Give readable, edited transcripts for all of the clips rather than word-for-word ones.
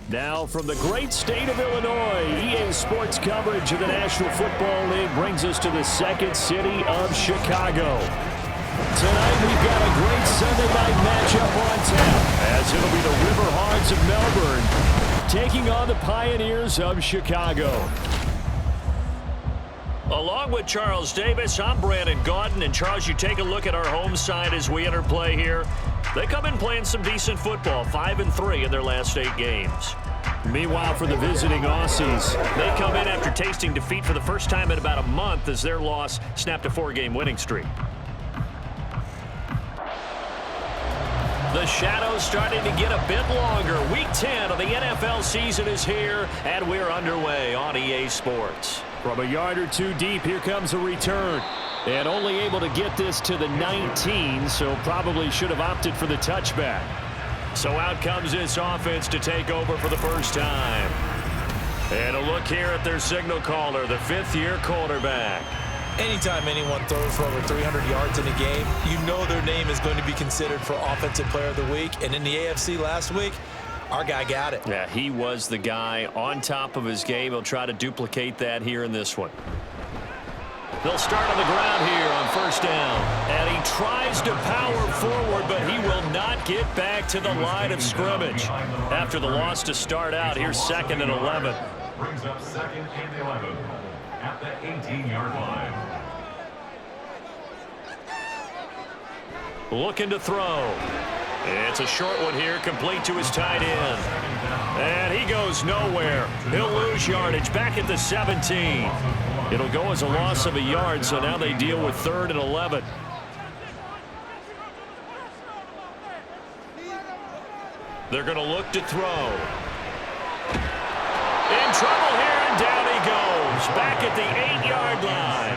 Now from the great state of Illinois, EA Sports coverage of the National Football League brings us to the second city of Chicago. Tonight we've got a great Sunday night matchup on tap, as it'll be the River Hogs of Melbourne taking on the Pioneers of Chicago. Along with Charles Davis, I'm Brandon Gaudin. And Charles, you take a look at our home side as we enter play here. They come in playing some decent football, 5-3 in their last 8 games. Meanwhile, for the visiting Aussies, they come in after tasting defeat for the first time in about a month as their loss snapped a 4-game winning streak. The shadows starting to get a bit longer. Week 10 of the NFL season is here, and we're underway on EA Sports. From a yard or two deep, here comes a return. And only able to get this to the 19, so probably should have opted for the touchback. So out comes this offense to take over for the first time. And a look here at their signal caller, the 5th-year quarterback. Anytime anyone throws for over 300 yards in a game, you know their name is going to be considered for Offensive Player of the Week. And in the AFC last week, our guy got it. Yeah, he was the guy on top of his game. He'll try to duplicate that here in this one. They'll start on the ground here on first down. And he tries to power forward, but he will not get back to the line of scrimmage. After the loss to start out, here's 2nd and 11. Brings up 2nd and 11 at the 18-yard line. Looking to throw. It's a short one here, complete to his tight end. And he goes nowhere. He'll lose yardage back at the 17. It'll go as a loss of a yard, so now they deal with 3rd and 11. They're going to look to throw. In trouble here, and down he goes. Back at the 8-yard line.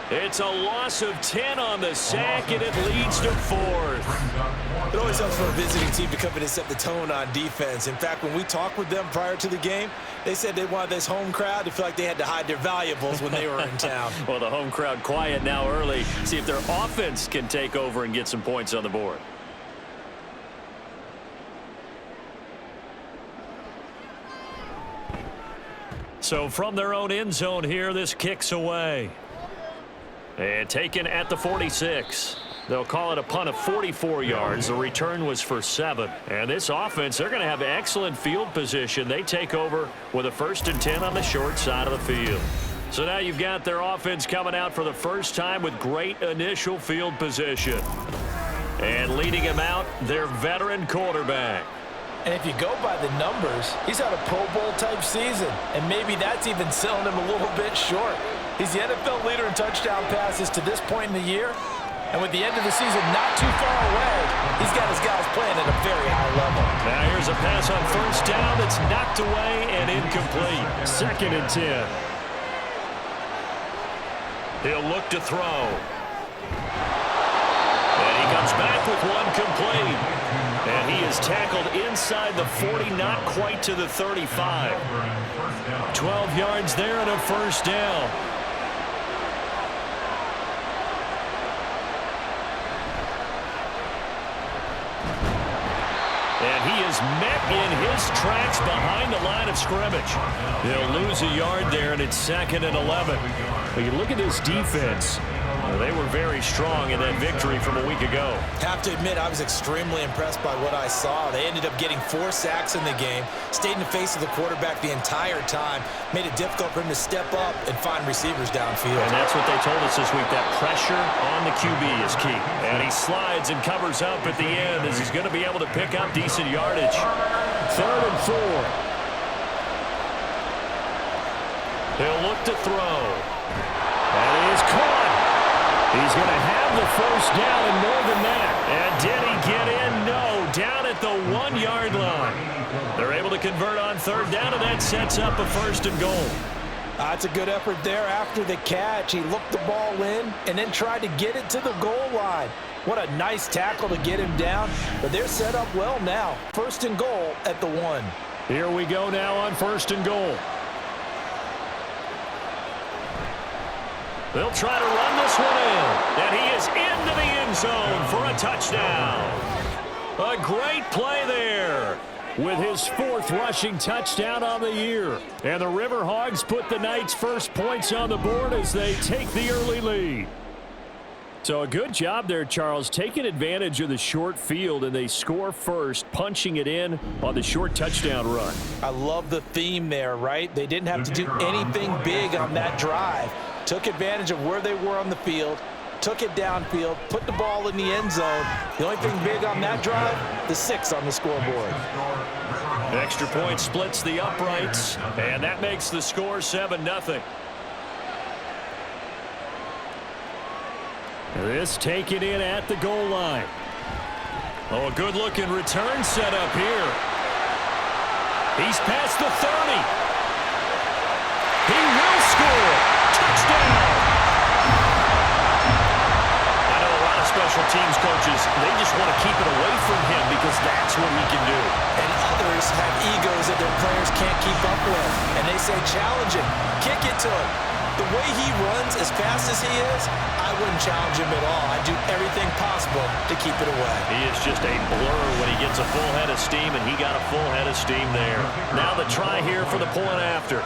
It's a loss of 10 on the sack, and it leads to 4th. It always helps for a visiting team to come in and set the tone on defense. In fact, when we talked with them prior to the game, they said they wanted this home crowd to feel like they had to hide their valuables when they were in town. Well, the home crowd quiet now early. See if their offense can take over and get some points on the board. So from their own end zone here, this kicks away. And taken at the 46. They'll call it a punt of 44 yards. The return was for 7. And this offense, they're going to have excellent field position. They take over with a 1st and 10 on the short side of the field. So now you've got their offense coming out for the first time with great initial field position. And leading him out, their veteran quarterback. And if you go by the numbers, he's had a Pro Bowl type season. And maybe that's even selling him a little bit short. He's the NFL leader in touchdown passes to this point in the year. And with the end of the season not too far away, he's got his guys playing at a very high level. Now here's a pass on first down that's knocked away and incomplete. 2nd and 10. He'll look to throw. And he comes back with one complete. And he is tackled inside the 40, not quite to the 35. 12 yards there and a first down. And he is met in his tracks behind the line of scrimmage. They'll lose a yard there, and it's 2nd and 11. But you look at this defense. Well, they were very strong in that victory from a week ago. Have to admit, I was extremely impressed by what I saw. They ended up getting 4 sacks in the game, stayed in the face of the quarterback the entire time, made it difficult for him to step up and find receivers downfield. And that's what they told us this week, that pressure on the QB is key. And he slides and covers up at the end as he's going to be able to pick up decent yardage. 3rd and 4. He'll look to throw. And he is caught. He's going to have the first down and more than that. And did he get in? No. Down at the 1-yard line. They're able to convert on 3rd down, and that sets up a 1st and goal. That's a good effort there after the catch. He looked the ball in and then tried to get it to the goal line. What a nice tackle to get him down. But they're set up well now. 1st and goal at the 1. Here we go now on 1st and goal. They'll try to run this one in. And he is into the end zone for a touchdown. A great play there. with his 4th rushing touchdown on the year. And the River Hogs put the Knights' first points on the board as they take the early lead. So a good job there, Charles, taking advantage of the short field, and they score first, punching it in on the short touchdown run. I love the theme there, right? They didn't have to do anything big on that drive. Took advantage of where they were on the field, took it downfield, put the ball in the end zone. The only thing big on that drive, the 6 on the scoreboard. Extra point splits the uprights, and that makes the score 7-0. This taken in at the goal line. Oh, a good-looking return set up here. He's past the 30. He will score. Touchdown. I know a lot of special teams coaches, they just want to keep it away from him because that's what he can do. And others have egos that their players can't keep up with. And they say, challenge him, kick it to him. The way he runs as fast as he is, I wouldn't challenge him at all. I'd do everything possible to keep it away. He is just a blur when he gets a full head of steam, and he got a full head of steam there. Now the try here for the point after.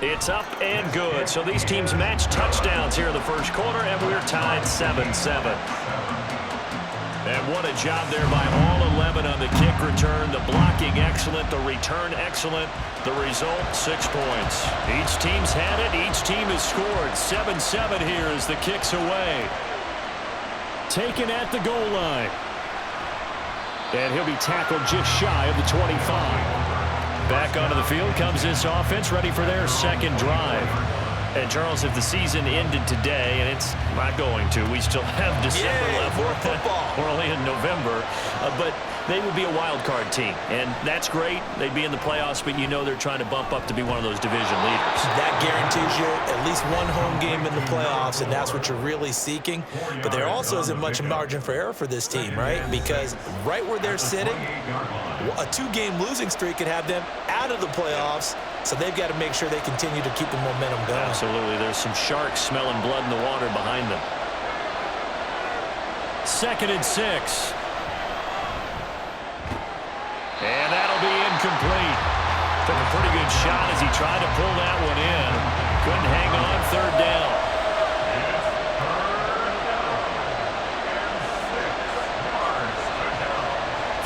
It's up and good. So these teams match touchdowns here in the first quarter, and we're tied 7-7. And what a job there by all 11 on the kick return. The blocking excellent, the return excellent. The result, 6 points. Each team's had it. Each team has scored. 7-7 here as the kick's away. Taken at the goal line. And he'll be tackled just shy of the 25. Back onto the field comes this offense, ready for their second drive. And, Charles, if the season ended today, and it's not going to, we still have December left. More football. We're only in November. But they would be a wild card team. And that's great. They'd be in the playoffs, but you know they're trying to bump up to be one of those division leaders. That guarantees you at least one home game in the playoffs, and that's what you're really seeking. But there also isn't much margin for error for this team, right? Because right where they're sitting, a 2-game losing streak could have them out of the playoffs. So they've got to make sure they continue to keep the momentum going. Absolutely. There's some sharks smelling blood in the water behind them. 2nd and 6. And that'll be incomplete. Took a pretty good shot as he tried to pull that one in. Couldn't hang on, 3rd down.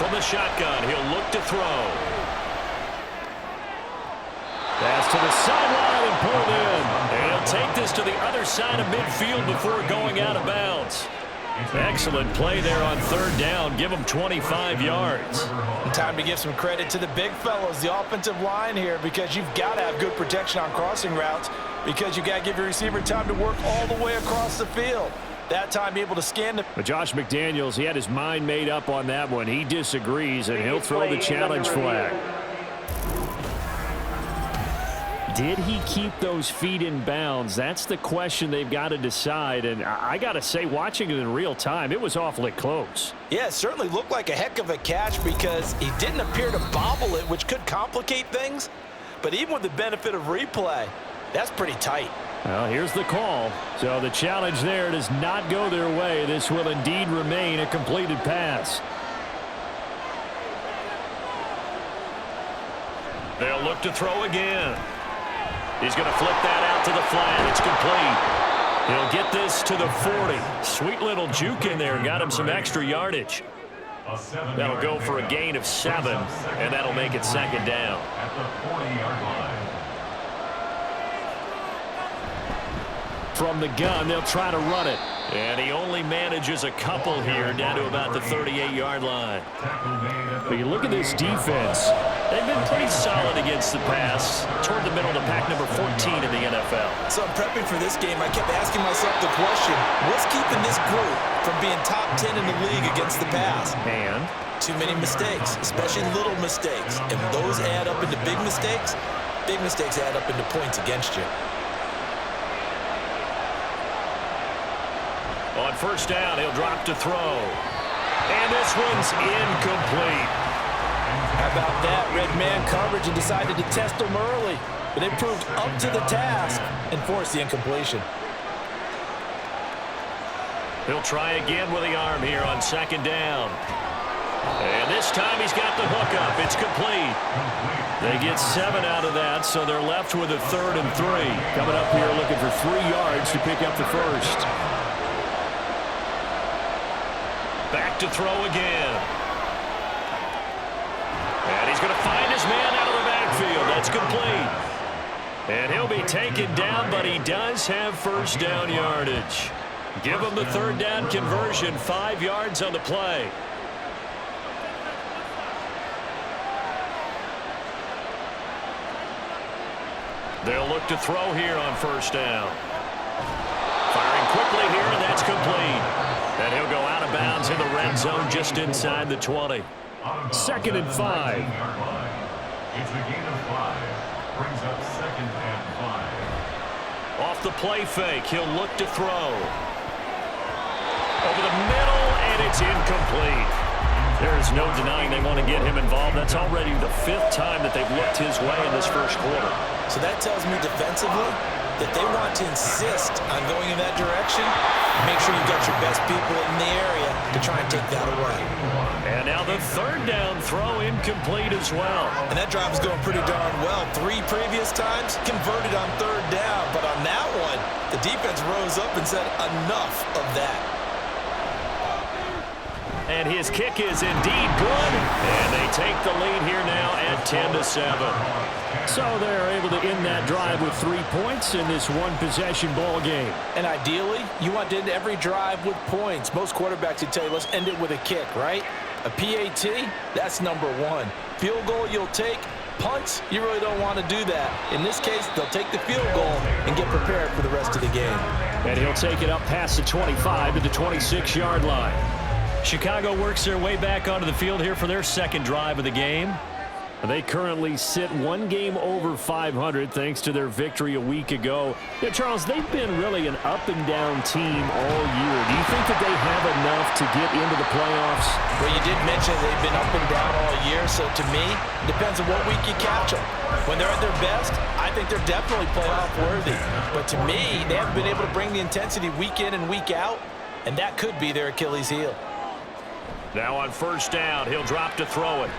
From the shotgun, he'll look to throw. Pass to the sideline and pulled in. And he'll take this to the other side of midfield before going out of bounds. Excellent play there on 3rd down. Give him 25 yards. And time to give some credit to the big fellas, the offensive line here, because you've got to have good protection on crossing routes because you've got to give your receiver time to work all the way across the field. That time be able to scan the... But Josh McDaniels, he had his mind made up on that one. He disagrees, and he'll throw the challenge flag. Did he keep those feet in bounds? That's the question they've got to decide. And I got to say, watching it in real time, it was awfully close. Yeah, it certainly looked like a heck of a catch because he didn't appear to bobble it, which could complicate things. But even with the benefit of replay, that's pretty tight. Well, here's the call. So the challenge there does not go their way. This will indeed remain a completed pass. They'll look to throw again. He's going to flip that out to the flat. It's complete. He'll get this to the 40. Sweet little juke in there. Got him some extra yardage. That'll go for a gain of 7, and that'll make it 2nd down. At the 40-yard line. From the gun, they'll try to run it. And he only manages a couple here down to about the 38-yard line. But you look at this defense. They've been pretty solid against the pass. Toward the middle of the pack, number 14 in the NFL. So I'm prepping for this game. I kept asking myself the question, what's keeping this group from being top 10 in the league against the pass? And too many mistakes, especially little mistakes. And when those add up into big mistakes add up into points against you. on 1st down, he'll drop to throw. And this one's incomplete. How about that? Red man coverage and decided to test him early. But it proved up to the task and forced the incompletion. He'll try again with the arm here on second down. And this time he's got the hook up. It's complete. They get 7 out of that, so they're left with a 3rd and 3. Coming up here looking for 3 yards to pick up the first. Back to throw again. And he's going to find his man out of the backfield. That's complete. And he'll be taken down, but he does have first down yardage. Give him the 3rd down conversion, 5 yards on the play. They'll look to throw here on first down. Firing quickly here, and that's complete. And he'll go out of bounds in the red zone just inside the 20. 2nd and 5. It's a gain of 5. Brings up 2nd and 5. Off the play fake, he'll look to throw. Over the middle, and it's incomplete. There's no denying they want to get him involved. That's already the 5th time that they've looked his way in this first quarter. So that tells me defensively that they want to insist on going in that direction. Make sure you've got your best people in the area to try and take that away. And now the 3rd down throw incomplete as well. And that drive is going pretty darn well. 3 previous times converted on 3rd down. But on that one, the defense rose up and said enough of that. And his kick is indeed good. And they take the lead here now at 10-7. So they're able to end that drive with 3 points in this one-possession ball game. And ideally, you want to end every drive with points. Most quarterbacks would tell you, let's end it with a kick, right? A PAT, that's number 1. Field goal you'll take. Punts, you really don't want to do that. In this case, they'll take the field goal and get prepared for the rest of the game. And he'll take it up past the 25 to the 26-yard line. Chicago works their way back onto the field here for their 2nd drive of the game. They currently sit 1 game over 500 thanks to their victory a week ago. Yeah, Charles, they've been really an up-and-down team all year. Do you think that they have enough to get into the playoffs? Well, you did mention they've been up and down all year, so to me, it depends on what week you catch them. When they're at their best, I think they're definitely playoff worthy. But to me, they haven't been able to bring the intensity week in and week out, and that could be their Achilles heel. Now on first down, he'll drop to throw it.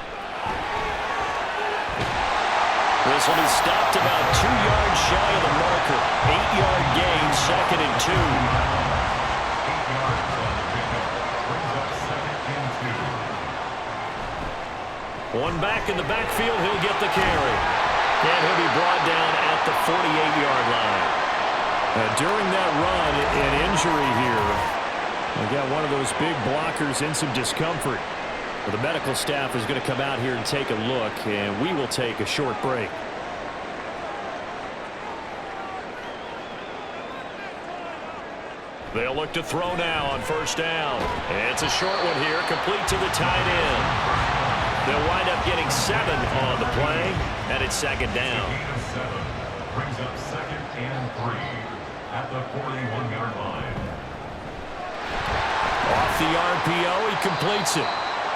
This will be stopped about 2 yards shy of the marker. 8-yard gain, 2nd and 2. 8 yards on the pickup. Brings up 2nd and 2. One back in the backfield, he'll get the carry. And he'll be brought down at the 48-yard line. During that run, an injury here. We got one of those big blockers in some discomfort. Well, the medical staff is going to come out here and take a look, and we will take a short break. They'll look to throw now on first down. And it's a short one here, complete to the tight end. They'll wind up getting 7 on the play, and it's 2nd down. Gain of 7. Brings up 2nd and 3 at the 41-yard line. Off the RPO, he completes it.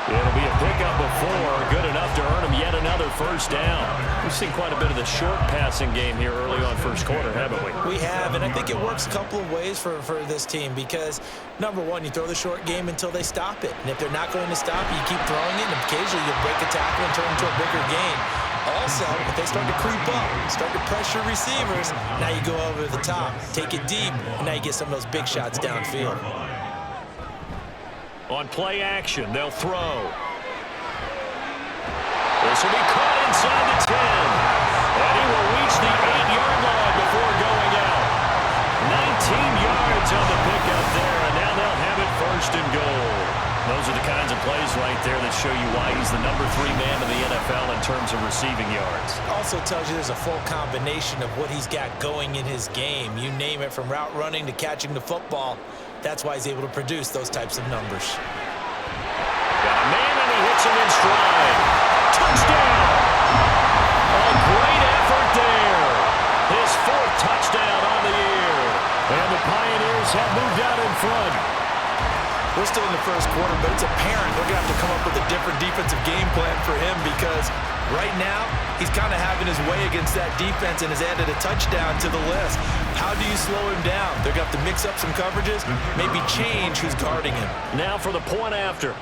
It'll be a pickup before, good enough to earn him yet another first down. We've seen quite a bit of the short passing game here early on first quarter, haven't we? We have, and I think it works a couple of ways for this team because, number 1, you throw the short game until they stop it. And if they're not going to stop it, you keep throwing it, and occasionally you'll break a tackle and turn into a bigger gain. Also, if they start to creep up, start to pressure receivers, now you go over the top, take it deep, and now you get some of those big shots downfield. On play action, they'll throw. This will be caught inside the 10. And he will reach the 8-yard line before going out. 19 yards on the pickup there, and now they'll have it 1st and goal. Those are the kinds of plays right there that show you why he's the number 3 man in the NFL in terms of receiving yards. Also tells you there's a full combination of what he's got going in his game. You name it, from route running to catching the football. That's why he's able to produce those types of numbers. Got a man, and he hits him in stride. Touchdown! A great effort there. His 4th touchdown on the year. And the Pioneers have moved out in front. We're still in the first quarter, but it's apparent they're going to have to come up with a different defensive game plan for him because right now he's kind of having his way against that defense and has added a touchdown to the list. How do you slow him down? They're going to have to mix up some coverages, maybe change who's guarding him. Now for the point after.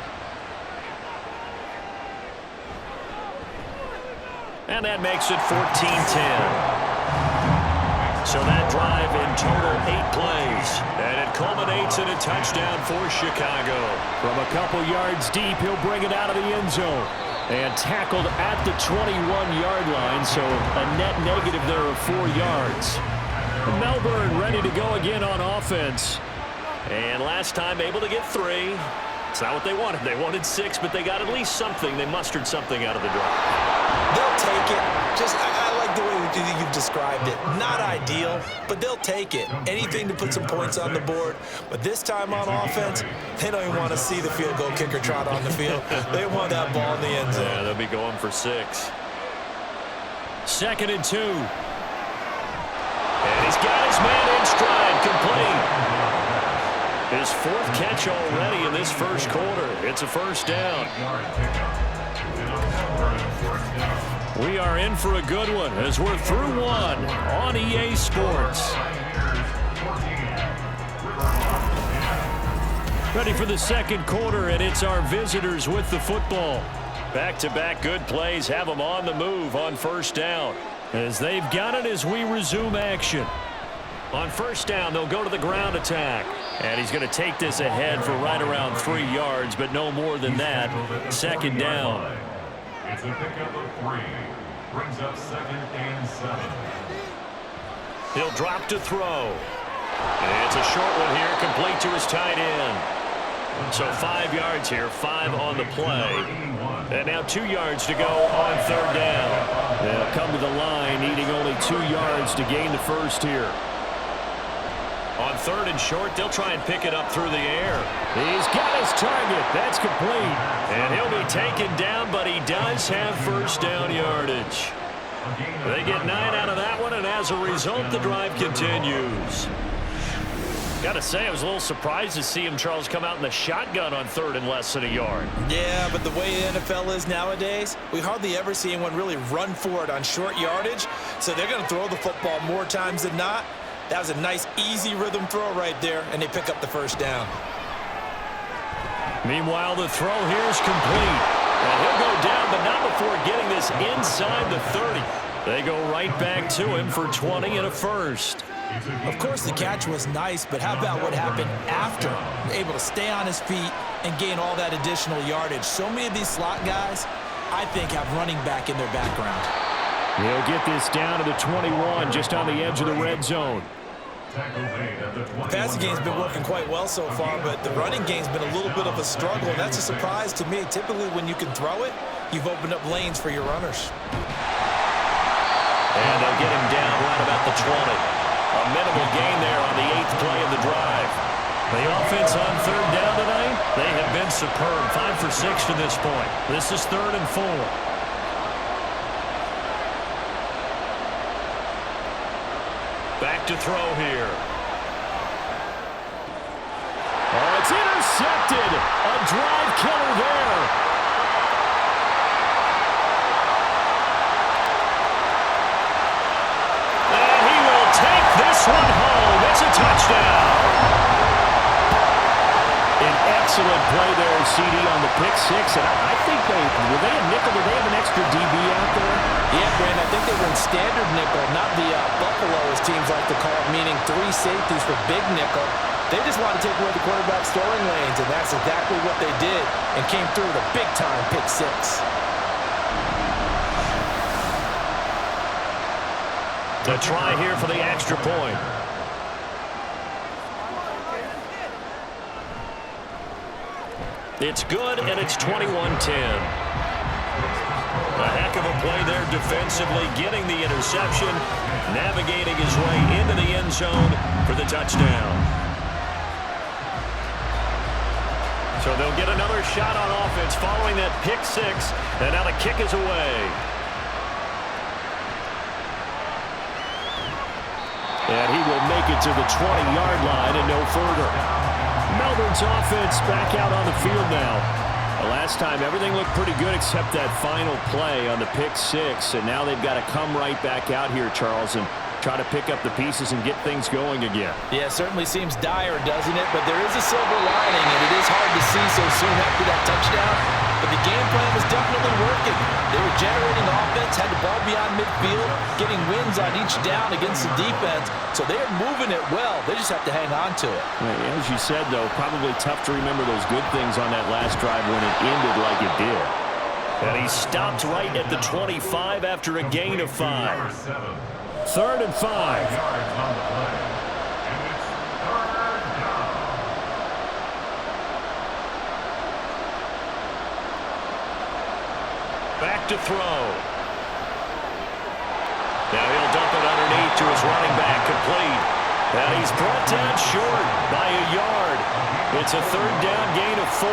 And that makes it 14-10. So that drive in total 8 plays. And it culminates in a touchdown for Chicago. From a couple yards deep, he'll bring it out of the end zone. And tackled at the 21-yard line, so a net negative there of 4 yards. Melbourne ready to go again on offense. And last time able to get 3. It's not what they wanted. They wanted 6, but they got at least something. They mustered something out of the drive. They'll take it. I like the way you've described it. Not ideal, but they'll take it. Anything to put some points on the board. But this time on offense, they don't even want to see the field goal kicker trot on the field. They want that ball in the end zone. Yeah, they'll be going for 6. 2nd and 2. And he's got his man in stride, complete. His 4th catch already in this first quarter. It's a first down. We are in for a good one as we're through one on EA Sports. Ready for the second quarter, and it's our visitors with the football. Back-to-back good plays have them on the move on first down. As they've got it as we resume action. On first down, they'll go to the ground attack. And he's going to take this ahead for right around 3 yards, but no more than that. 2nd down. It's a pickup of 3. Brings up 2nd and 7. He'll drop to throw. And it's a short one here, complete to his tight end. So 5 yards here, 5 on the play. And now 2 yards to go on 3rd down. They'll come to the line, needing only 2 yards to gain the first here. On 3rd and short, they'll try and pick it up through the air. He's got his target. That's complete. And he'll be taken down, but he does have first down yardage. They get 9 out of that one, and as a result, the drive continues. Got to say, I was a little surprised to see him, Charles, come out in the shotgun on 3rd and less than a yard. Yeah, but the way the NFL is nowadays, we hardly ever see anyone really run for it on short yardage. So they're going to throw the football more times than not. That was a nice, easy rhythm throw right there, and they pick up the first down. Meanwhile, the throw here is complete. And he'll go down, but not before getting this inside the 30. They go right back to him for 20 and a first. Of course, the catch was nice, but how about what happened after? Able to stay on his feet and gain all that additional yardage. So many of these slot guys, I think, have running back in their background. He'll get this down to the 21, just on the edge of the red zone. The passing game's been working quite well so far, but the running game's been a little bit of a struggle, and that's a surprise to me. Typically, when you can throw it, you've opened up lanes for your runners. And they'll get him down right about the 20. A minimal gain there on the 8th play of the drive. The offense on 3rd down tonight, they have been superb. 5 for 6 to this point. This is 3rd and 4. Back to throw here. Oh, it's intercepted. A drive killer there. And he will take this one home. It's a touchdown. An excellent play there, CD, on the pick 6. And I think were they a nickel? Did they have an extra DB out there? Yeah, Brandon, I think they were in standard nickel, not the Buffalo, as teams like to call it, meaning 3 safeties for big nickel. They just want to take away the quarterback's throwing lanes, and that's exactly what they did and came through with a big-time pick 6. The try here for the extra point. It's good, and it's 21-10. A heck of a play there defensively, getting the interception, navigating his way into the end zone for the touchdown. So they'll get another shot on offense following that pick 6, and now the kick is away. And he will make it to the 20-yard line and no further. Melbourne Melbourne's offense back out on the field now. Last time, everything looked pretty good except that final play on the pick six, and now they've got to come right back out here, Charles, and try to pick up the pieces and get things going again. Yeah, it certainly seems dire, doesn't it? But there is a silver lining, and it is hard to see so soon after that touchdown. But the game plan was definitely working. They were generating offense, had the ball beyond midfield, getting wins on each down against the defense. So they are moving it well. They just have to hang on to it. As you said, though, probably tough to remember those good things on that last drive when it ended like it did. And he stopped right at the 25 after a gain of 5. 3rd and 5. Yards on the play. And it's 3rd down. Back to throw. Now he'll dump it underneath to his running back, complete. And he's brought down short by a yard. It's a 3rd down gain of 4.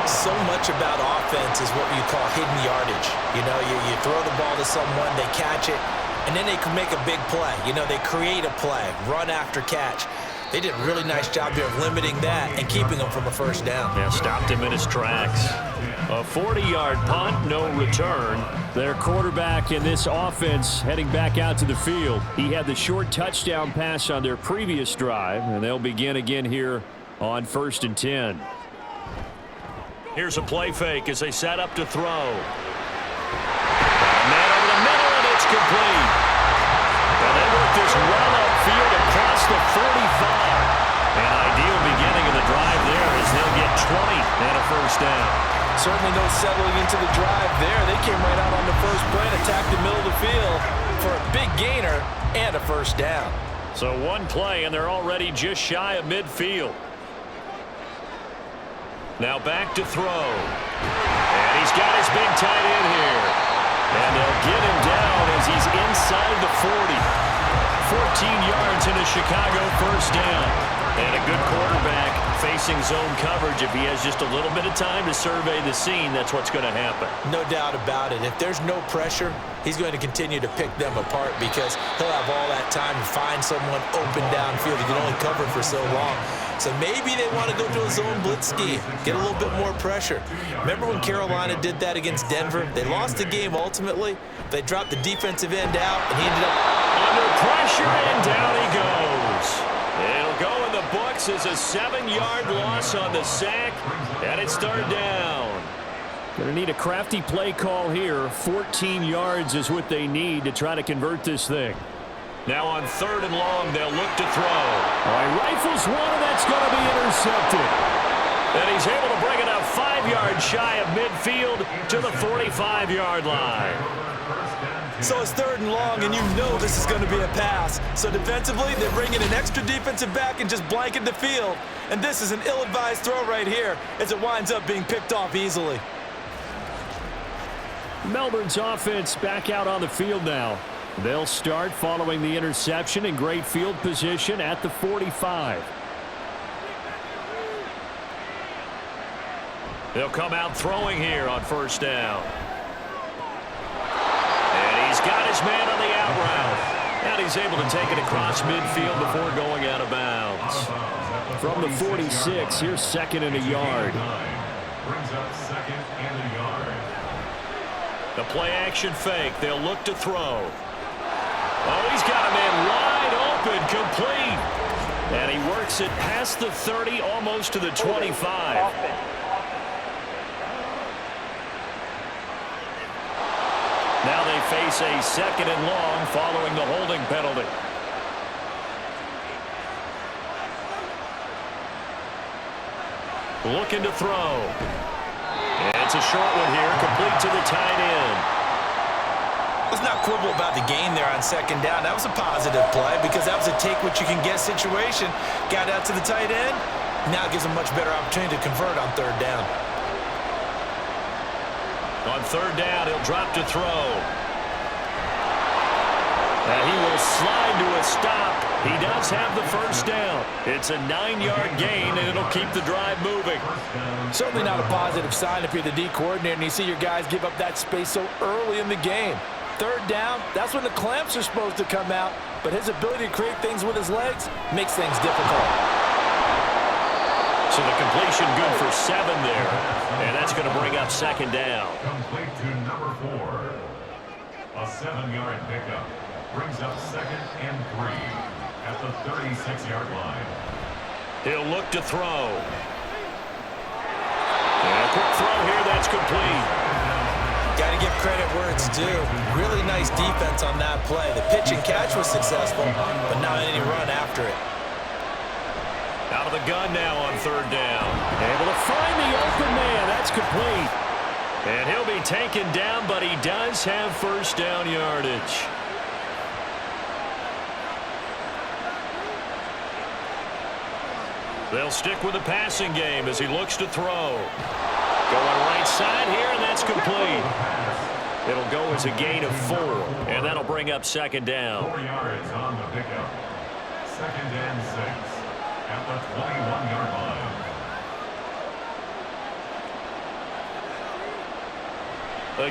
So much about offense is what you call hidden yardage. You know, you throw the ball to someone, they catch it, and then they can make a big play. You know, they create a play, run after catch. They did a really nice job here of limiting that and keeping them from a 1st down. Yeah, stopped him in his tracks. A 40-yard punt, no return. Their quarterback in this offense heading back out to the field. He had the short touchdown pass on their previous drive, and they'll begin again here on 1st and 10. Here's a play fake as they set up to throw. And that over the middle, and it's complete. And they work this well upfield across the 45. An ideal beginning of the drive there as they'll get 20 and a 1st down. Certainly no settling into the drive there. They came right out on the first play and attacked the middle of the field for a big gainer and a 1st down. So one play, and they're already just shy of midfield. Now back to throw. And he's got his big tight end here. And they'll get him down as he's inside the 40. 14 yards in a Chicago 1st down. And a good quarterback facing zone coverage. If he has just a little bit of time to survey the scene, that's what's going to happen. No doubt about it. If there's no pressure, he's going to continue to pick them apart because he'll have all that time to find someone open downfield. He can only cover for so long. So maybe they want to go to a zone blitz scheme, get a little bit more pressure. Remember when Carolina did that against Denver? They lost the game ultimately. They dropped the defensive end out, and he ended up under pressure, and down he goes. It'll go in the books as a 7-yard loss on the sack, and it's 3rd down. Going to need a crafty play call here. 14 yards is what they need to try to convert this thing. Now on 3rd and long, they'll look to throw. He rifles one, and that's going to be intercepted. And he's able to bring it up 5 yards shy of midfield to the 45-yard line. So it's 3rd and long, and you know this is going to be a pass. So defensively, they bring in an extra defensive back and just blanket the field. And this is an ill-advised throw right here as it winds up being picked off easily. Melbourne's offense back out on the field now. They'll start following the interception in great field position at the 45. They'll come out throwing here on 1st down. And he's got his man on the out route. And he's able to take it across midfield before going out of bounds. From the 46, here's 2nd and a yard. Brings up 2nd and a yard. The play action fake. They'll look to throw. Oh, he's got a man wide open, complete. And he works it past the 30, almost to the 25. Now they face a 2nd and long following the holding penalty. Looking to throw. It's a short one here, complete to the tight end. Let's not quibble about the gain there on 2nd down. That was a positive play because that was a take-what-you-can-get situation. Got out to the tight end. Now it gives them much better opportunity to convert on 3rd down. On 3rd down, he'll drop to throw. And he will slide to a stop. He does have the 1st down. It's a 9-yard gain, and it'll keep the drive moving. Certainly not a positive sign if you're the D coordinator and you see your guys give up that space so early in the game. 3rd down, that's when the clamps are supposed to come out, but his ability to create things with his legs makes things difficult. So the completion good for 7 there. And that's going to bring up second down. Complete to number 4. A 7-yard pickup brings up second and 3 at the 36-yard line. He'll look to throw. And a quick throw here, that's complete. Got to give credit where it's due. Really nice defense on that play. The pitch and catch was successful, but not any run after it. Out of the gun now on third down. Able to find the open man. That's complete. And he'll be taken down, but he does have first down yardage. They'll stick with the passing game as he looks to throw. Going right side here, and that's complete. It'll go as a gain of 4, and that'll bring up second down. 4 yards on the pickup. Second and 6 at the 21-yard line.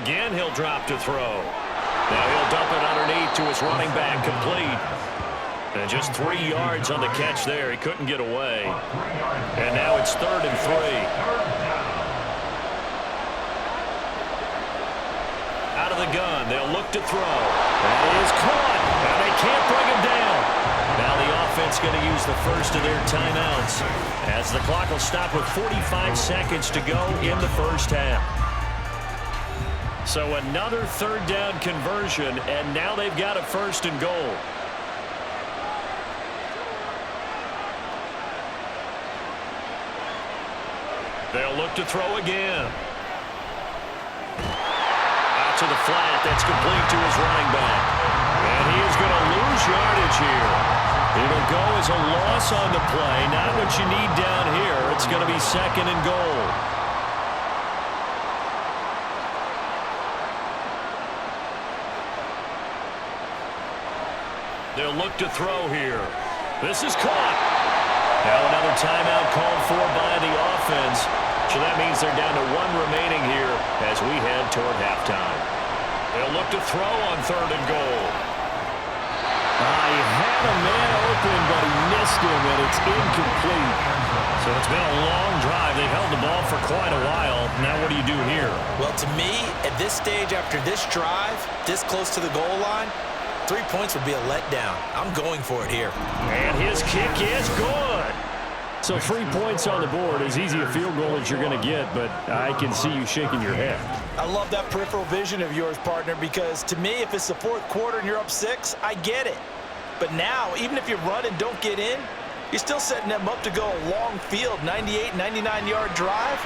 Again, he'll drop to throw. Now he'll dump it underneath to his running back, complete. And just 3 yards on the catch there. He couldn't get away. And now it's third and 3. Out of the gun, they'll look to throw. That is caught, and they can't bring him down. Now the offense going to use the first of their timeouts as the clock will stop with 45 seconds to go in the first half. So another third down conversion, and now they've got a first and goal. They'll look to throw again. To the flat, that's complete to his running back. And he is going to lose yardage here. It'll go as a loss on the play. Not what you need down here. It's going to be second and goal. They'll look to throw here. This is caught. Now another timeout called for by the offense. So that means they're down to 1 remaining here as we head toward halftime. They'll look to throw on third and goal. He had a man open, but he missed him, and it's incomplete. So it's been a long drive. They've held the ball for quite a while. Now what do you do here? Well, to me, at this stage after this drive, this close to the goal line, 3 points would be a letdown. I'm going for it here. And his kick is good. So 3 points on the board, as easy a field goal as you're going to get, but I can see you shaking your head. I love that peripheral vision of yours, partner, because to me, if it's the fourth quarter and you're up 6, I get it. But now, even if you run and don't get in, you're still setting them up to go a long field, 98, 99-yard drive.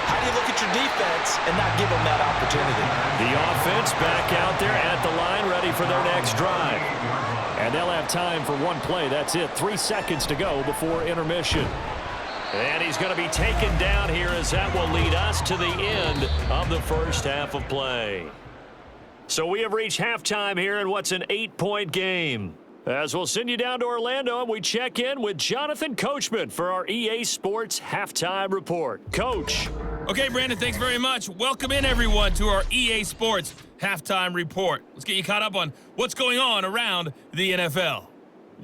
How do you look at your defense and not give them that opportunity? The offense back out there at the line, ready for their next drive. And they'll have time for one play. That's it. 3 seconds to go before intermission. And he's going to be taken down here as that will lead us to the end of the first half of play. So we have reached halftime here in what's an 8-point game. As we'll send you down to Orlando and we check in with Jonathan Coachman for our EA Sports Halftime Report. Coach. Okay, Brandon, thanks very much. Welcome in, everyone, to our EA Sports Halftime Report. Let's get you caught up on what's going on around the NFL.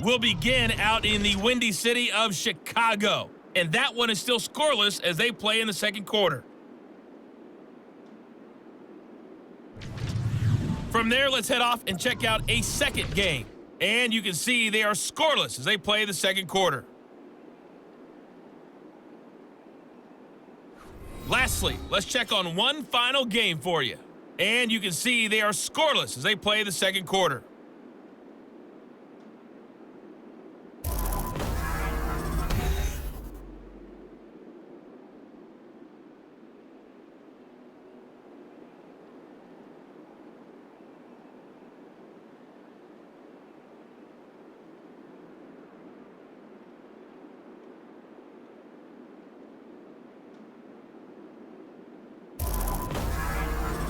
We'll begin out in the windy city of Chicago, and that one is still scoreless as they play in the second quarter. From there, let's head off and check out a second game. And you can see they are scoreless as they play the second quarter. Lastly, let's check on one final game for you. And you can see they are scoreless as they play the second quarter.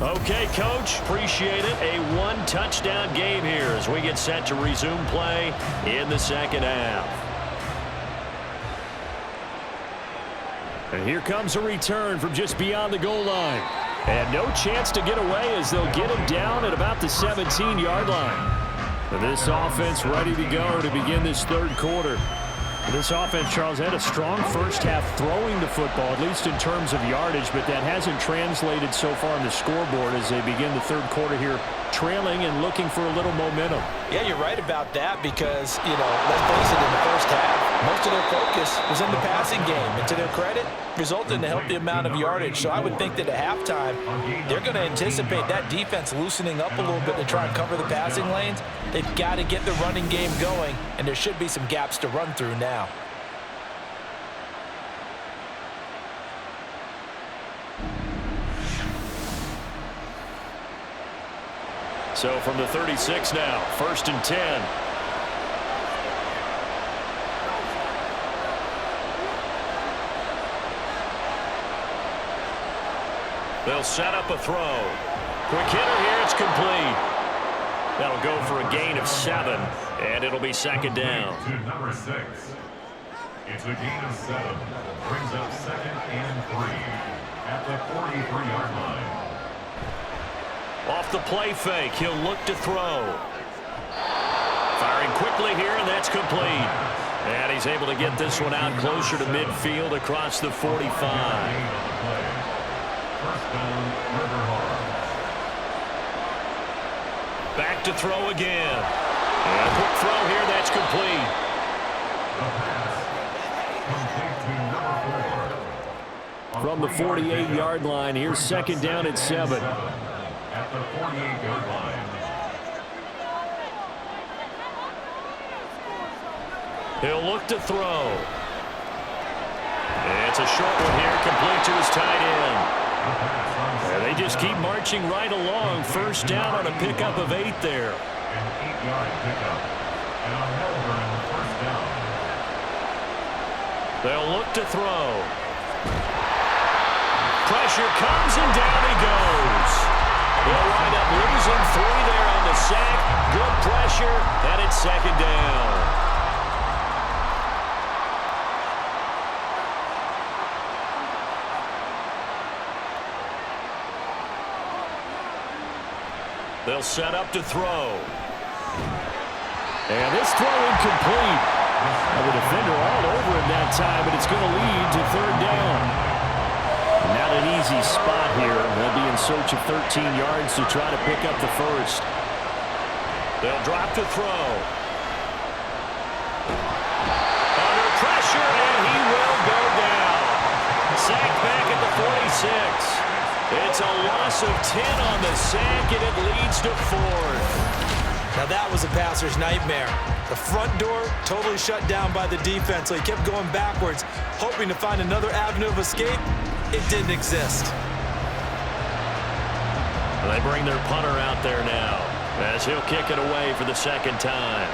Okay, Coach, appreciate it. A one-touchdown game here as we get set to resume play in the second half. And here comes a return from just beyond the goal line. And no chance to get away as they'll get him down at about the 17-yard line. And this offense ready to go to begin this third quarter. This offense, Charles, had a strong first half throwing the football, at least in terms of yardage, but that hasn't translated so far on the scoreboard as they begin the third quarter here, trailing and looking for a little momentum. Yeah, you're right about that because, let's face it, in the first half, most of their focus was in the passing game. And to their credit, resulted in a healthy amount of yardage. So I would think that at halftime, they're going to anticipate that defense loosening up a little bit to try and cover the passing lanes. They've got to get the running game going, and there should be some gaps to run through now. So from the 36 now, 1st and 10. They'll set up a throw. Quick hitter here, it's complete. That'll go for a gain of 7, and it'll be 2nd down. To number 6. It's a gain of 7. Brings up 2nd and 3 at the 43-yard line. Off the play fake, he'll look to throw. Firing quickly here, and that's complete. And he's able to get this one out closer to midfield across the 45. First down, River Hogs. Back to throw again. And a quick throw here, that's complete. The pass. Complete to number 4. From the 48-yard line, here's 2nd down at 7. At the 48-yard line. He'll look to throw. It's a short one here, complete to his tight end. And they just keep marching right along. First down on a pickup of 8 there. An 8-yard pickup. And on Melbourne, first down. They'll look to throw. Pressure comes and down he goes. They'll wind up losing 3 there on the sack. Good pressure, and it's 2nd down. They'll set up to throw. And this throw incomplete. The defender all over him that time, but it's going to lead to 3rd down. Not an easy spot here. They'll be in search of 13 yards to try to pick up the first. They'll drop to throw. Under pressure, and he will go down. Sacked back at the 46. It's a loss of 10 on the sack, and it leads to 4th. Now that was a passer's nightmare. The front door totally shut down by the defense, so he kept going backwards, hoping to find another avenue of escape. It didn't exist. They bring their punter out there now as he'll kick it away for the 2nd time.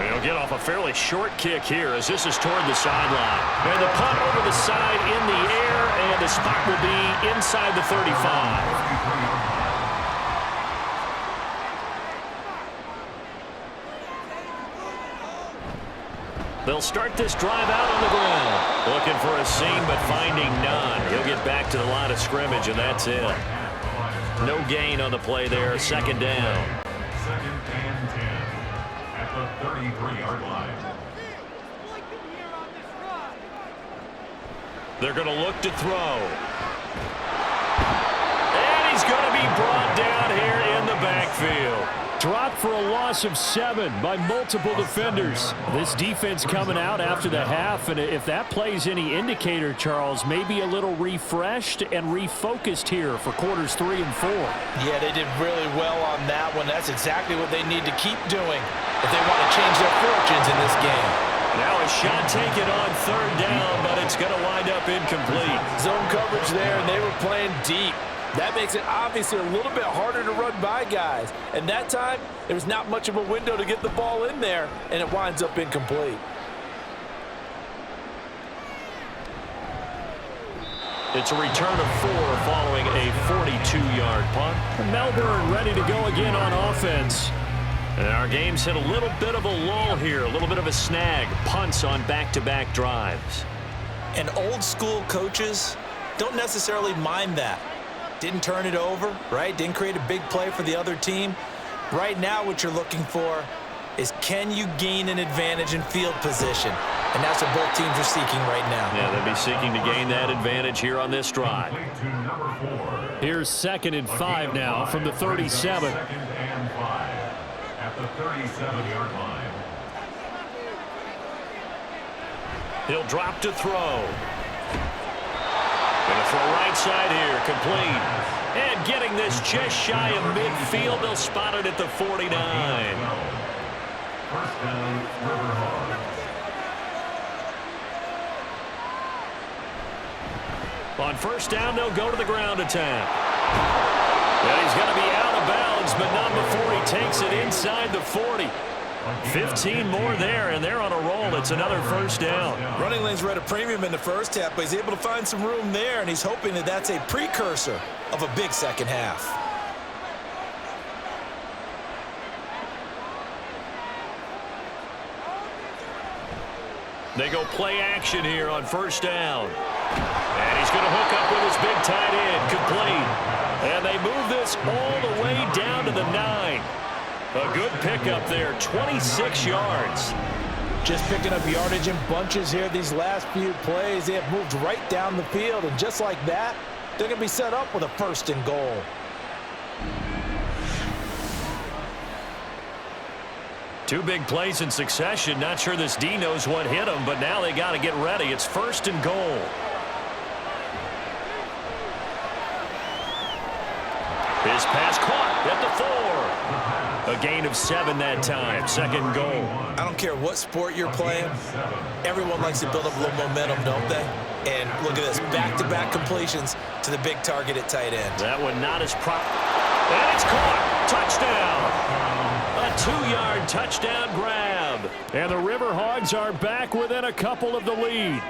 He'll get off a fairly short kick here as this is toward the sideline. And the punt over the side in the air, and the spot will be inside the 35. They'll start this drive out on the ground. Looking for a seam, but finding none. He'll get back to the line of scrimmage, and that's it. No gain on the play there. 2nd down. 2nd and 10 at the 33-yard line. They're going to look to throw. And he's going to be brought down here in the backfield. Dropped for a loss of 7 by multiple defenders. This defense coming out after the half, and if that plays any indicator, Charles, maybe a little refreshed and refocused here for quarters 3 and 4. Yeah, they did really well on that one. That's exactly what they need to keep doing if they want to change their fortunes in this game. Now a shot taken on 3rd down, but it's going to wind up incomplete. Zone coverage there, and they were playing deep. That makes it obviously a little bit harder to run by guys. And that time, there was not much of a window to get the ball in there, and it winds up incomplete. It's a return of 4 following a 42-yard punt. Melbourne ready to go again on offense. And our game's hit a little bit of a lull here, a little bit of a snag. Punts on back-to-back drives. And old-school coaches don't necessarily mind that. Didn't turn it over, right? Didn't create a big play for the other team. Right now, what you're looking for is can you gain an advantage in field position? And that's what both teams are seeking right now. Yeah, they'll be seeking to gain that advantage here on this drive. Here's 2nd and 5 now from the 37. 2nd and 5 at the 37-yard line. He'll drop to throw. Going to throw right side here, complete. And getting this just shy of midfield, they'll spot it at the 49. First down, River Hogs. On first down, they'll go to the ground attack. And he's going to be out of bounds, but not before he takes it inside the 40. 15 more there, and they're on a roll. It's another first down. Running lanes were at a premium in the first half, but he's able to find some room there, and he's hoping that that's a precursor of a big second half. They go play action here on first down. And he's going to hook up with his big tight end, complete. And they move this all the way down to the 9. A good pickup there, 26 yards. Just picking up yardage in bunches here these last few plays. They have moved right down the field, and just like that, they're going to be set up with a 1st and goal. Two big plays in succession. Not sure this D knows what hit him, but now they got to get ready. It's 1st and goal. His pass caught at the 4. A gain of 7 that time. 2nd goal. I don't care what sport you're playing. Everyone likes to build up a little momentum, don't they? And look at this. Back-to-back completions to the big target at tight end. That one not as prop. And it's caught. Touchdown. A 2-yard touchdown grab. And the River Hogs are back within a couple of the lead.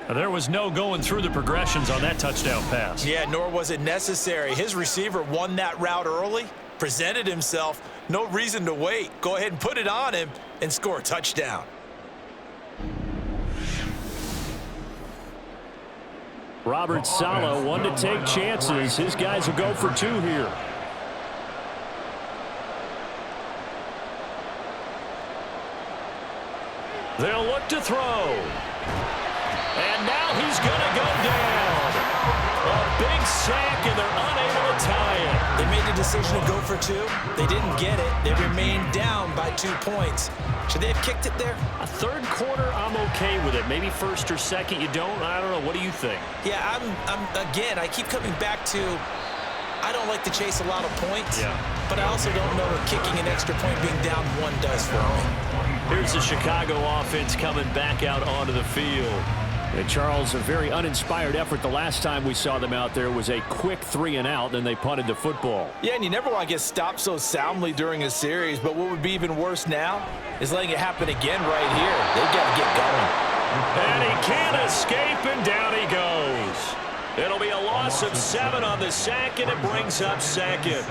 There was no going through the progressions on that touchdown pass. Yeah, nor was it necessary. His receiver won that route early, presented himself. No reason to wait. Go ahead and put it on him and score a touchdown. Robert Saleh, one to take chances. His guys will go for 2 here. They'll look to throw. And now he's going to go down. A big sack, and they're unable to tie it. They made the decision to go for 2. They didn't get it. They remained down by 2 points. Should they have kicked it there? A 3rd quarter, I'm okay with it. Maybe 1st or 2nd, you don't. I don't know. What do you think? Yeah, again, I keep coming back to I don't like to chase a lot of points, but I also don't know what kicking an extra point being down 1 does for me. Here's the Chicago offense coming back out onto the field. And Charles, a very uninspired effort. The last time we saw them out there was a quick 3 and out, then they punted the football. Yeah, and you never want to get stopped so soundly during a series, but what would be even worse now is letting it happen again right here. They've got to get going. And he can't escape, and down he goes. It'll be a loss of 7 on the sack, and it brings up 2nd. 17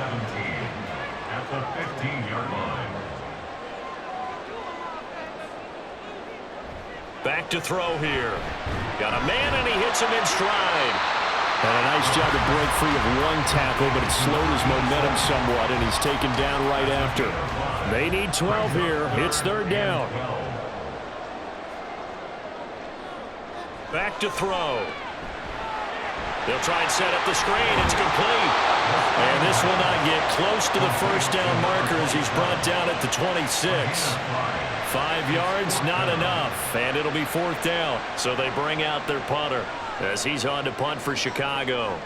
at the 15-yard line. Back to throw here. Got a man, and he hits him in stride. And a nice job to break free of 1 tackle, but it slowed his momentum somewhat, and he's taken down right after. They need 12 here. It's 3rd down. Back to throw. They'll try and set up the screen. It's complete. And this will not get close to the 1st down marker as he's brought down at the 26. 5 yards, not enough, and it'll be 4th down. So they bring out their punter as he's on to punt for Chicago.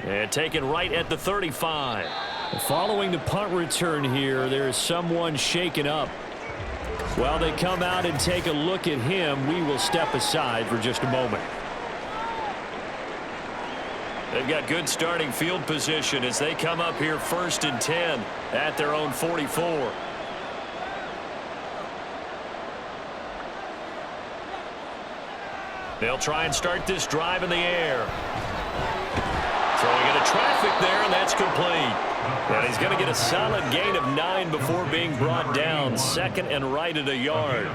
And taken right at the 35. Following the punt return here, there is someone shaken up. While they come out and take a look at him, we will step aside for just a moment. They've got good starting field position as they come up here 1st and 10 at their own 44. They'll try and start this drive in the air. Throwing into traffic there, and that's complete. And he's going to get a solid gain of 9 before being brought down. 2nd and right at a yard.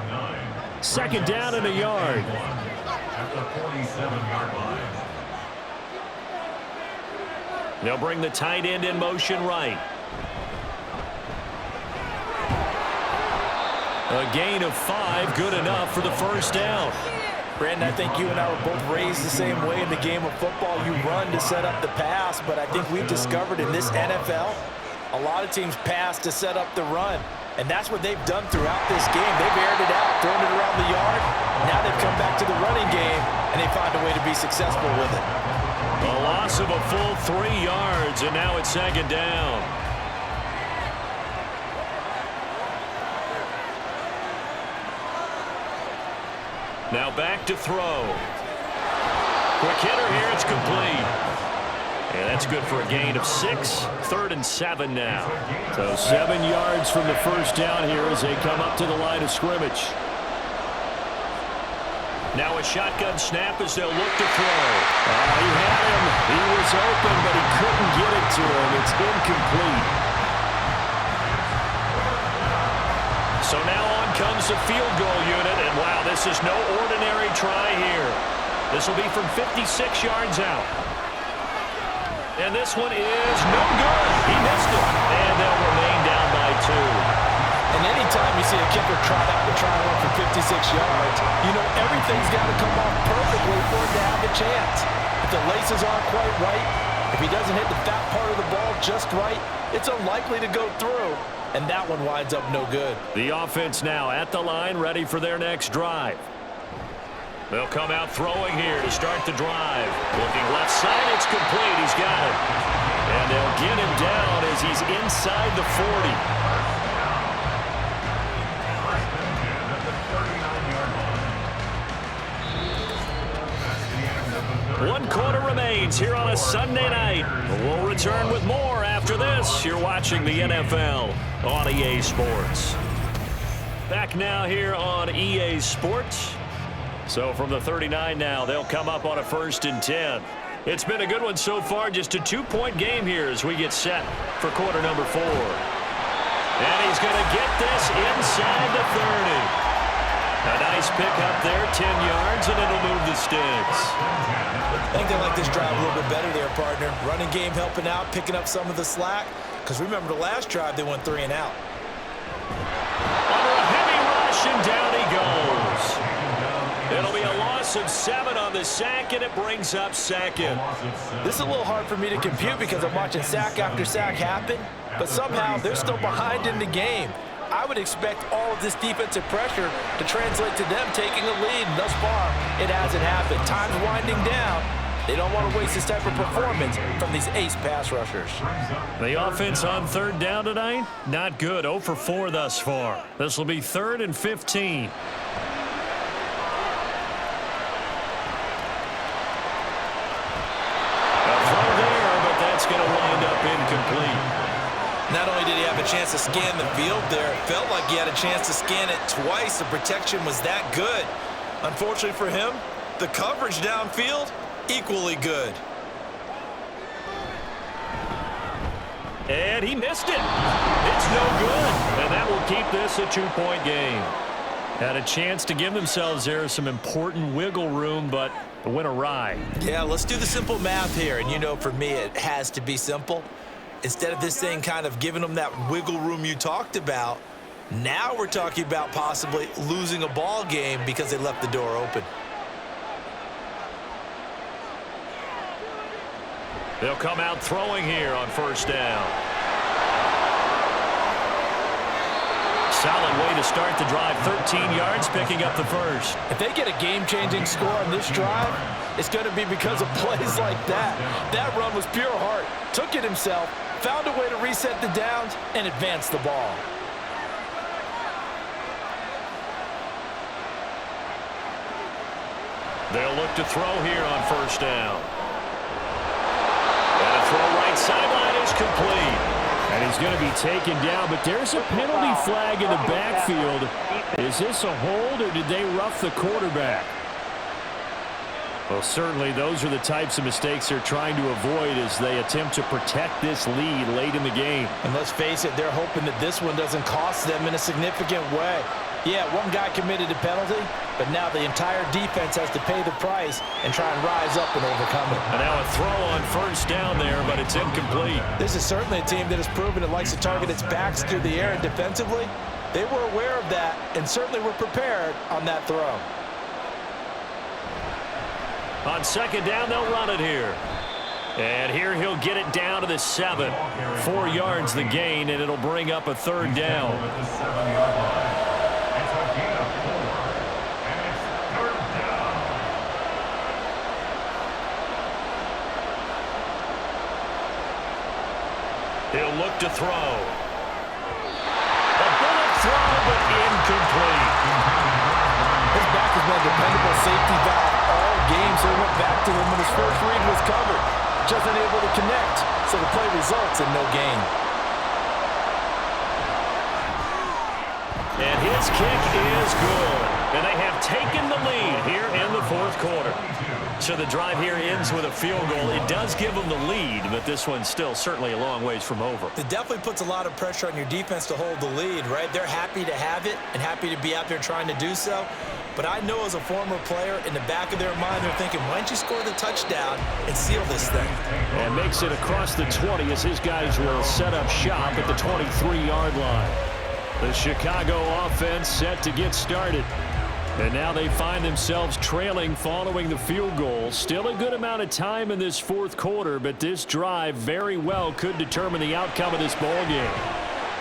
2nd down and a yard. At the 47-yard line. They'll bring the tight end in motion right. A gain of 5, good enough for the first down. Brandon, I think you and I were both raised the same way in the game of football. You run to set up the pass, but I think we've discovered in this NFL, a lot of teams pass to set up the run. And that's what they've done throughout this game. They've aired it out, thrown it around the yard. Now they've come back to the running game, and they find a way to be successful with it. A loss of a full 3 yards, and now it's second down. Now back to throw. Quick hitter here, it's complete. And that's good for a gain of 6. 3rd and 7 now. So 7 yards from the first down here as they come up to the line of scrimmage. Now a shotgun snap as they'll look to throw. He had him. He was open, but he couldn't get it to him. It's incomplete. So now on comes the field goal unit, and wow, this is no ordinary try here. This will be from 56 yards out. And this one is no good. He missed it, and they'll remain down by 2. And anytime you see a kicker trot out to try one for 56 yards, you know everything's got to come off perfectly for him to have a chance. If the laces aren't quite right, if he doesn't hit the fat part of the ball just right, it's unlikely to go through. And that one winds up no good. The offense now at the line, ready for their next drive. They'll come out throwing here to start the drive. Looking left side, it's complete. He's got it. And they'll get him down as he's inside the 40. 1 quarter remains here on a Sunday night. We'll return with more after this. You're watching the NFL on EA Sports. Back now here on EA Sports. So from the 39 now, they'll come up on a 1st and 10. It's been a good one so far, just a 2-point game here as we get set for quarter number 4. And he's going to get this inside the 30. A nice pick up there, 10 yards, and it'll move the sticks. I think they like this drive a little bit better there, partner. Running game helping out, picking up some of the slack. Because remember the last drive, they went 3 and out. Under a heavy rush, and down he goes. It'll be a loss of 7 on the sack, and it brings up 2nd. This is a little hard for me to compute because I'm watching sack after sack happen. But somehow they're still behind in the game. I would expect all of this defensive pressure to translate to them taking a lead. And thus far, it hasn't happened. Time's winding down. They don't want to waste this type of performance from these ace pass rushers. The offense on 3rd down tonight, not good. 0 for 4 thus far. This will be 3rd and 15. A throw there, but that's going to wind up incomplete. Not only did he have a chance to scan the field there, it felt like he had a chance to scan it twice. The protection was that good. Unfortunately for him, the coverage downfield, equally good. And he missed it. It's no good. And that will keep this a 2-point game. Had a chance to give themselves there some important wiggle room, but it went awry. Yeah, let's do the simple math here. And you know, for me, it has to be simple. Instead of this thing kind of giving them that wiggle room you talked about, now we're talking about possibly losing a ball game because they left the door open. They'll come out throwing here on 1st down. Solid way to start the drive. 13 yards, picking up the 1st. If they get a game-changing score on this drive, it's going to be because of plays like that. That run was pure heart. Took it himself, found a way to reset the downs, and advance the ball. They'll look to throw here on 1st down. And a throw right sideline is complete. And he's going to be taken down, but there's a penalty flag in the backfield. Is this a hold, or did they rough the quarterback? Well, certainly those are the types of mistakes they're trying to avoid as they attempt to protect this lead late in the game. And let's face it, they're hoping that this one doesn't cost them in a significant way. Yeah, one guy committed a penalty, but now the entire defense has to pay the price and try and rise up and overcome it. And now a throw on first down there, but it's incomplete. This is certainly a team that has proven it likes to target its backs through the air and defensively. They were aware of that and certainly were prepared on that throw. On second down, they'll run it here. And here he'll get it down to the 7. 4 yards the gain, and it'll bring up a third down. At the 7-yard line. It's a gain of 4, and it's third down. He'll look to throw. A bullet throw, but incomplete. His back has been a dependable safety valve all game, so he went back to him when his first read was covered. Just unable to connect, so the play results in no gain. And his kick is good. And they have taken the lead here in the fourth quarter. So the drive here ends with a field goal. It does give them the lead, but this one's still certainly a long ways from over. It definitely puts a lot of pressure on your defense to hold the lead, right? They're happy to have it and happy to be out there trying to do so. But I know as a former player, in the back of their mind, they're thinking, why don't you score the touchdown and seal this thing? And makes it across the 20 as his guys will set up shop at the 23-yard line. The Chicago offense set to get started. And now they find themselves trailing following the field goal. Still a good amount of time in this fourth quarter, but this drive very well could determine the outcome of this ball game.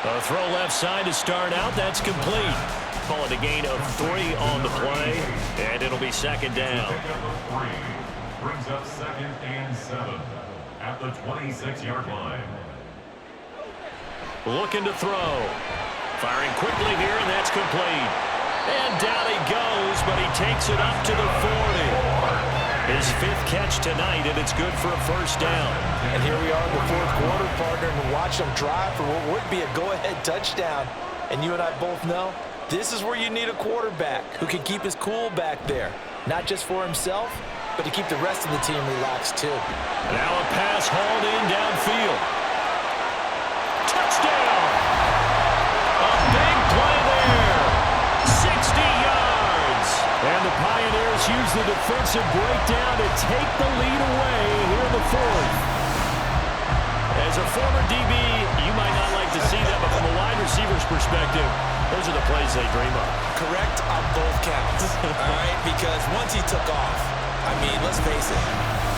A throw left side to start out. That's complete. Call it a gain of 3 on the play, and it'll be second down. Pickup of 3 brings up second and 7 at the 26-yard line. Looking to throw. Firing quickly here, and that's complete. And down he goes, but he takes it up to the 40. His 5th catch tonight, and it's good for a first down. And here we are in the fourth quarter, partner, and watch them drive for what would be a go-ahead touchdown. And you and I both know this is where you need a quarterback who can keep his cool back there, not just for himself, but to keep the rest of the team relaxed too. Now a pass hauled in downfield. Touchdown! A big play there. 60 yards. And the Pioneers use the defensive breakdown to take the lead away here in the fourth. As a former DB, you might not like to see that, but from a wide receiver's perspective, those are the plays they dream of. Correct on both counts, all right? Because once he took off, I mean, let's face it,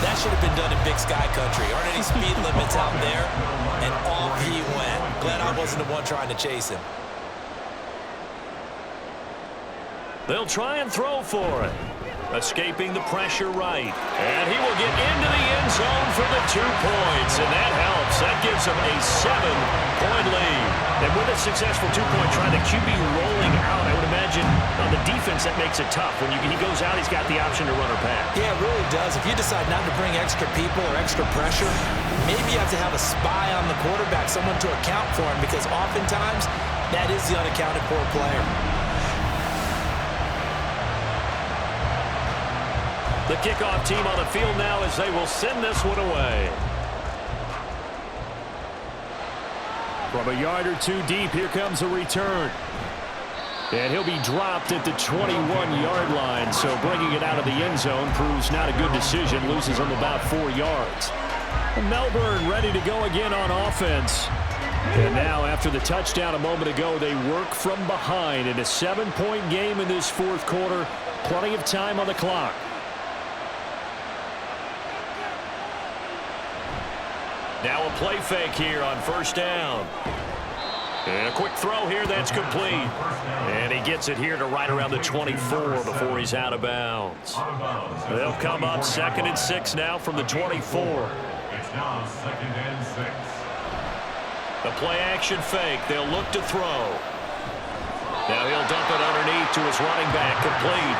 that should have been done in Big Sky Country. Aren't any speed limits out there? And off he went. Glad I wasn't the one trying to chase him. They'll try and throw for it. Escaping the pressure right. And he will get into the end zone for the 2 points. And that helps. That gives him a 7-point lead. And with a successful 2-point try, the QB rolling out, I would imagine on the defense that makes it tough. When he goes out, he's got the option to run or pass. Yeah, it really does. If you decide not to bring extra people or extra pressure, maybe you have to have a spy on the quarterback, someone to account for him, because oftentimes that is the unaccounted for player. The kickoff team on the field now as they will send this one away. From a yard or 2 deep, here comes a return. And he'll be dropped at the 21-yard line, so bringing it out of the end zone proves not a good decision, loses him about 4 yards. Melbourne ready to go again on offense. And now, after the touchdown a moment ago, they work from behind in a 7-point game in this fourth quarter. Plenty of time on the clock. Now a play fake here on first down. And a quick throw here, that's complete. And he gets it here to right around the 24 before he's out of bounds. They'll come up 2nd and 6 now from the 24. It's now 2nd and 6. The play action fake, they'll look to throw. Now he'll dump it underneath to his running back, complete.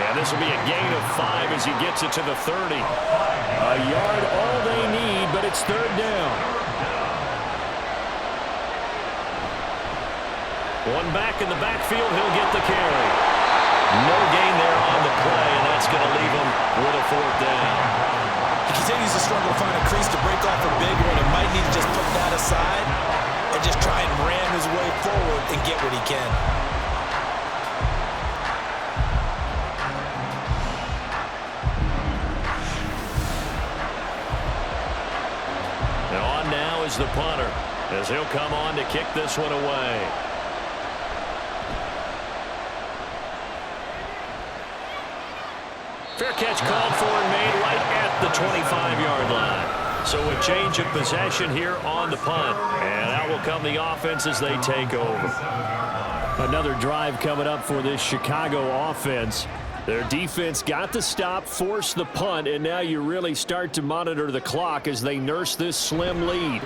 And this will be a gain of 5 as he gets it to the 30. A yard all they need, but it's third down. One back in the backfield, he'll get the carry. No gain there on the play, and that's going to leave him with a 4th down. He continues to struggle to find a crease to break off a big one, and might need to just put that aside and just try and ram his way forward and get what he can. the punter, as he'll come on to kick this one away. Fair catch called for and made right at the 25-yard line. So a change of possession here on the punt. And out will come the offense as they take over. Another drive coming up for this Chicago offense. Their defense got the stop, forced the punt, and now you really start to monitor the clock as they nurse this slim lead.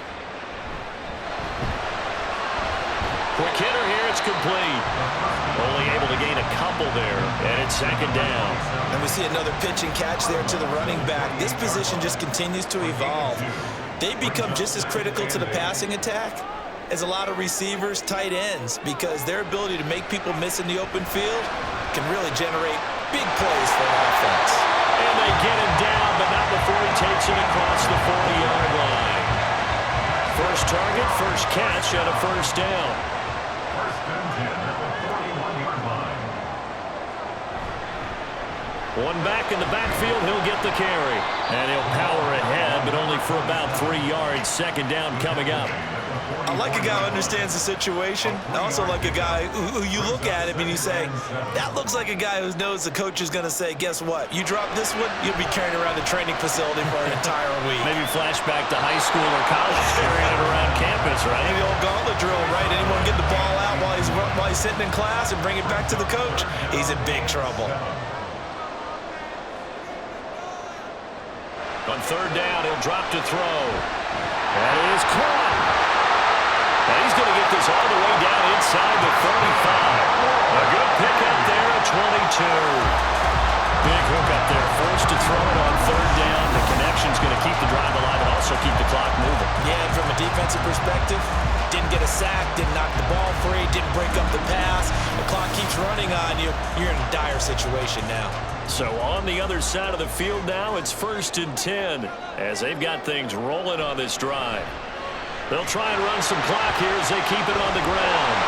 Quick hitter here, it's complete. Only able to gain a couple there, and it's second down. And we see another pitch and catch there to the running back. This position just continues to evolve. They become just as critical to the passing attack as a lot of receivers, tight ends, because their ability to make people miss in the open field can really generate big plays for an offense. And they get him down, but not before he takes it across the 40-yard line. First target, first catch, and a first down. First and 10 at the 41-yard line. One back in the backfield, he'll get the carry. And he'll power ahead, but only for about 3 yards. Second down coming up. I like a guy who understands the situation. I also like a guy who you look at him and you say, that looks like a guy who knows the coach is going to say, guess what? You drop this one, you'll be carrying around the training facility for an entire week. Maybe flashback to high school or college, carrying it around campus, right? Maybe old gauntlet drill, right? Anyone get the ball out while he's sitting in class and bring it back to the coach? He's in big trouble. On third down, he'll drop to throw. That is caught. And he's going to get this all the way down inside the 35. A good pickup there at 22. Big hook up there, forced to throw it on third down. The connection's going to keep the drive alive and also keep the clock moving. Yeah, and from a defensive perspective, didn't get a sack, didn't knock the ball free, didn't break up the pass. The clock keeps running on you. You're in a dire situation now. So on the other side of the field now, it's first and 10 as they've got things rolling on this drive. They'll try and run some clock here as they keep it on the ground.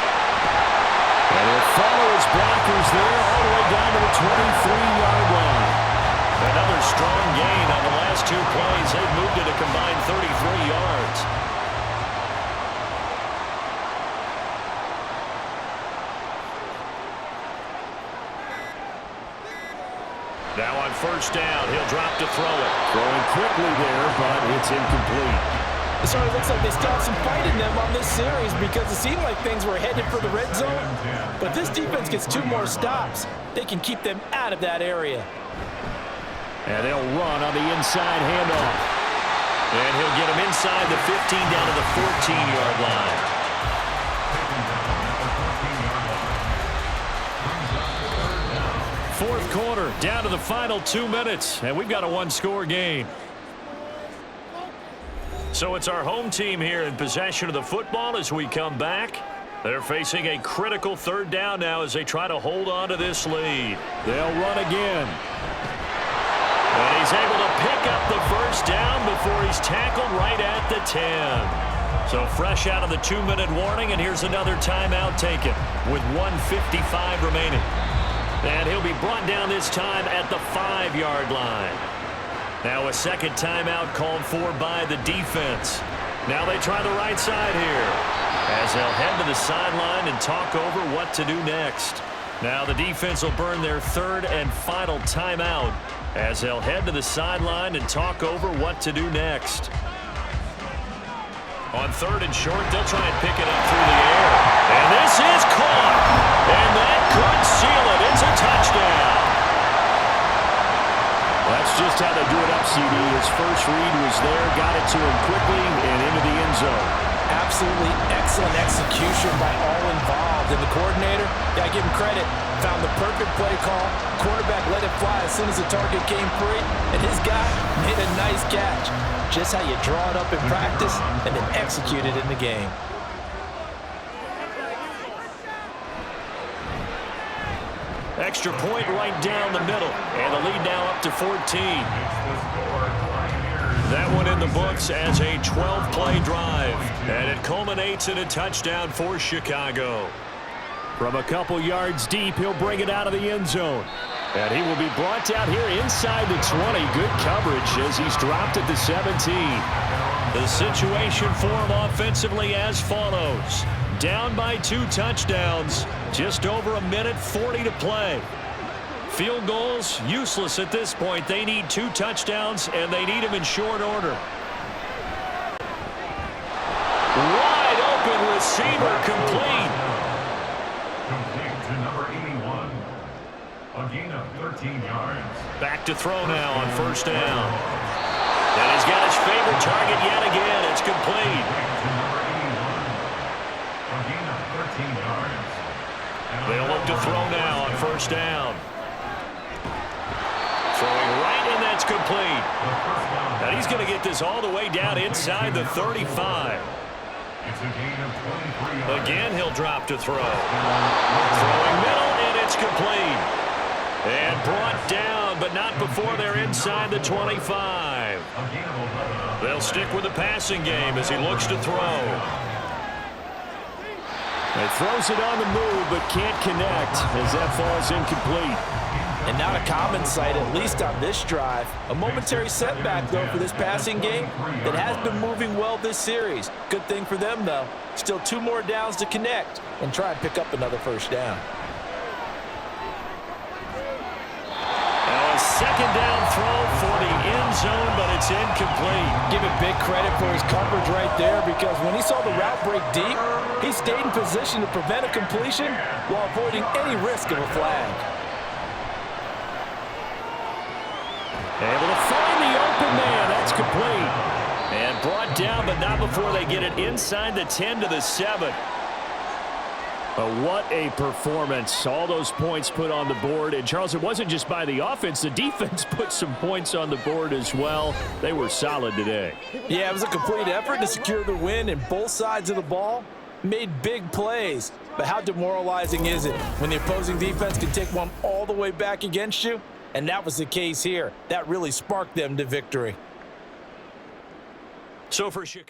And he'll follow his blockers there all the way down to the 23-yard line. Another strong gain on the last two plays. They've moved it a combined 33 yards. Now on first down, he'll drop to throw it. Throwing quickly there, but it's incomplete. It sort of looks like they still have some fight in them on this series because it seemed like things were headed for the red zone. But this defense gets 2 more stops. They can keep them out of that area. And they'll run on the inside handoff. And he'll get him inside the 15 down to the 14-yard line. Fourth quarter, down to the final 2 minutes, and we've got a one-score game. So it's our home team here in possession of the football as we come back. They're facing a critical third down now as they try to hold on to this lead. They'll run again. And he's able to pick up the first down before he's tackled right at the 10. So fresh out of the 2-minute warning, and here's another timeout taken with 1:55 remaining. And he'll be brought down this time at the 5-yard line. Now a second timeout called for by the defense. Now they try the right side here as they'll head to the sideline and talk over what to do next. Now the defense will burn their third and final timeout as they'll head to the sideline and talk over what to do next. On third and short, they'll try and pick it up through the air. And this is caught. And that could seal it. It's a touchdown. That's just how they do it up, CD. His first read was there, got it to him quickly and into the end zone. Absolutely excellent execution by all involved. And the coordinator, gotta give him credit, found the perfect play call. Quarterback let it fly as soon as the target came free. And his guy made a nice catch. Just how you draw it up in practice and then execute it in the game. Extra point right down the middle. And the lead now up to 14. That one in the books as a 12-play drive. And it culminates in a touchdown for Chicago. From a couple yards deep, he'll bring it out of the end zone. And he will be brought down here inside the 20. Good coverage as he's dropped at the 17. The situation for him offensively as follows. Down by 2 touchdowns. Just over 1:40 to play. Field goals, useless at this point. They need 2 touchdowns, and they need them in short order. Wide open receiver complete. Complete to number 81. A gain of 13 yards. Back to throw now on first down. And he's got his favorite target yet again. It's complete. To number 81. A gain of 13 yards. They'll look to throw now on first down. Throwing right, and that's complete. And he's going to get this all the way down inside the 35. It's a gain of 23 yards. Again, he'll drop to throw. Throwing middle, and it's complete. And brought down, but not before they're inside the 25. A gain of 11. They'll stick with the passing game as he looks to throw. He throws it on the move, but can't connect as that falls incomplete. And not a common sight, at least on this drive. A momentary setback, though, for this passing game that has been moving well this series. Good thing for them, though. Still 2 more downs to connect and try and pick up another first down. Now a second down throw for the end zone, but it's incomplete. Give him big credit for his coverage right there, because when he saw the route break deep, he stayed in position to prevent a completion while avoiding any risk of a flag. Able to find the open man. That's complete. And brought down, but not before they get it inside the 10 to the 7. What a performance. All those points put on the board. And, Charles, it wasn't just by the offense. The defense put some points on the board as well. They were solid today. Yeah, it was a complete effort to secure the win, and both sides of the ball made big plays. But how demoralizing is it when the opposing defense can take one all the way back against you? And that was the case here. That really sparked them to victory. So for Chicago.